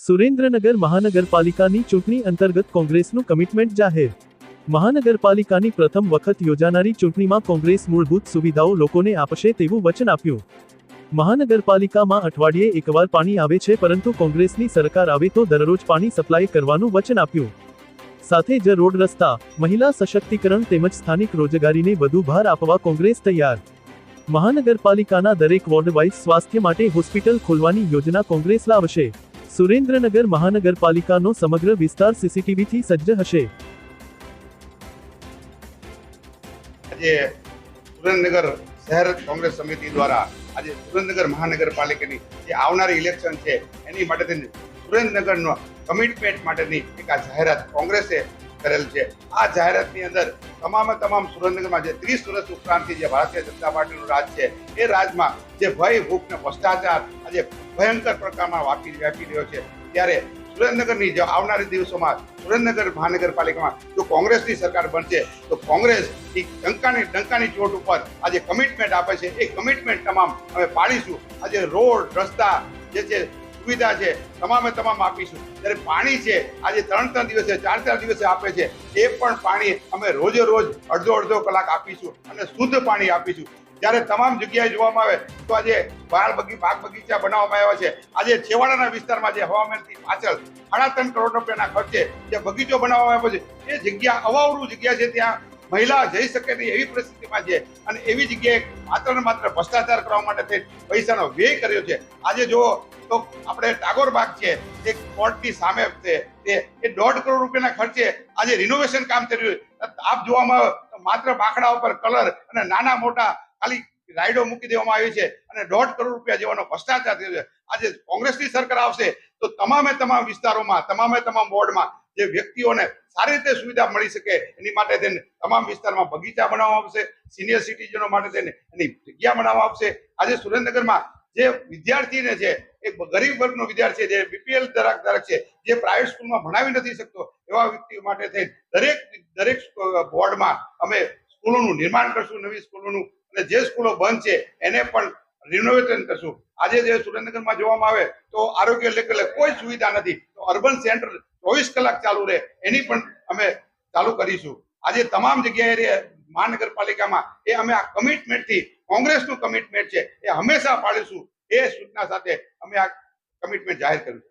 સુરેન્દ્રનગર મહાનગરપાલિકાની ચૂંટણી અંતર્ગત કોંગ્રેસનું કમિટમેન્ટ જાહેર। મહાનગરપાલિકાની પ્રથમ વખત યોજાનારી ચૂંટણીમાં કોંગ્રેસ મૂળભૂત સુવિધાઓ લોકોને આપશે તેવું વચન આપ્યું। મહાનગરપાલિકામાં અઠવાડિયે એકવાર પાણી આવે છે, પરંતુ કોંગ્રેસની સરકાર આવે તો દરરોજ પાણી સપ્લાય કરવાનું વચન આપ્યું। સાથે જ રોડ રસ્તા, મહિલા સશક્તિકરણ તેમજ સ્થાનિક રોજગારીને વધુ ભાર આપવા કોંગ્રેસ તૈયાર। મહાનગરપાલિકાના દરેક વોર્ડ વાઇઝ સ્વાસ્થ્ય માટે હોસ્પિટલ ખોલવાની યોજના કોંગ્રેસ લાવશે। સુરેન્દ્રનગર મહાનગરપાલિકાનો સમગ્ર વિસ્તાર સીસીટીવીથી સજ્જ હશે। આજે સુરેન્દ્રનગર શહેર કોંગ્રેસ સમિતિ દ્વારા આજે સુરેન્દ્રનગર મહાનગરપાલિકાની જે આવનારી ઇલેક્શન છે એની માટેની સુરેન્દ્રનગરનો કમિટમેન્ટ માટેની એક આ જાહેરાત કોંગ્રેસે કરેલ છે। આ જાહેરાતની અંદર તમામ સુરેન્દ્રનગરમાં જે 30 વર્ષ ઉપરાંતથી જે ભારતીય જનતા પાર્ટીનું રાજ છે એ રાજમાં જે ભય, ભૂખ ને ભ્રષ્ટાચાર આજે ભયંકર પ્રકારમાં વ્યાપી રહ્યો છે, ત્યારે સુરેન્દ્રનગરની જે આવનારી દિવસોમાં સુરેન્દ્રનગર મહાનગરપાલિકામાં જો કોંગ્રેસની સરકાર બનશે તો કોંગ્રેસ ડંકાની ચોટ ઉપર આજે કમિટમેન્ટ આપે છે એ કમિટમેન્ટ તમામ અમે પાડીશું। આજે રોડ રસ્તા જે છે સુવિધા છે તમામ આપીશું। ત્યારે પાણી છે આજે 3 દિવસે 4 દિવસે આપે છે એ પણ પાણી અમે રોજે રોજ અડધો કલાક આપીશું અને શુદ્ધ પાણી આપીશું। જ્યારે તમામ જગ્યાએ જોવામાં આવે તો આજે બાગ બગીચા બનાવવામાં આવ્યા છે। આજે છેવાડાના વિસ્તારમાં જે હવામાનથી પાછળ 3.5 કરોડ રૂપિયાના ખર્ચે જે બગીચો બનાવવામાં આવ્યો છે એ જગ્યા અવાવરૂ જગ્યા છે, ત્યાં મહિલા જઈ શકે નહીં એવી પરિસ્થિતિમાં છે અને એવી જગ્યાએ માત્ર ને માત્ર ભ્રષ્ટાચાર કરવા માટે પૈસાનો વ્યય કર્યો છે। આજે જો તો આપણે ટાગોર બાગ છે એ કોર્ટની સામે છે એ 1.5 કરોડ રૂપિયાના ખર્ચે આજે રિનોવેશન કામ થઈ રહ્યું છે। આપ જોવામાં આવે તો માત્ર બાકડા ઉપર કલર અને નાના મોટા ખાલી રાઈડો મૂકી દેવામાં આવી છે અને 1.5 કરોડ રૂપિયા જેવાનો ભ્રષ્ટાચાર થયો છે। આજે કોંગ્રેસની સરકાર આવશે તો તમામ વિસ્તારોમાં તમામ વોર્ડમાં જે વ્યક્તિઓને સારી રીતે સુવિધા મળી શકે એની માટે થઈને તમામ વિસ્તારમાં બગીચા બનાવવામાં આવશે, સિનિયર સિટીઝનો માટે થઈને એની જગ્યા બનાવવામાં આવશે। આજે સુરેન્દ્રનગરમાં જે વિદ્યાર્થીને છે એક ગરીબ વર્ગનો વિદ્યાર્થી જે બીપીએલ ધારક છે, જે પ્રાઇવેટ સ્કૂલમાં ભણાવી નથી શકતો એવા વ્યક્તિઓ માટે થઈને દરેક વોર્ડમાં અમે સ્કૂલોનું નિર્માણ કરશું, નવી સ્કૂલોનું, અને જે સ્કૂલો બંધ છે એને પણ રિનોવેશન કરશું। આજે જે સુરેન્દ્રનગરમાં જોવામાં આવે તો આરોગ્ય લેવલે કોઈ સુવિધા નથી, તો અર્બન સેન્ટર 24 કલાક ચાલુ રહે એની પણ અમે ચાલુ કરીશું। આજે તમામ જગ્યાએ મહાનગરપાલિકામાં એ અમે આ કમિટમેન્ટથી કોંગ્રેસનું કમિટમેન્ટ છે એ હંમેશા પાડીશું। એ સૂચના સાથે અમે આ કમિટમેન્ટ જાહેર કર્યું।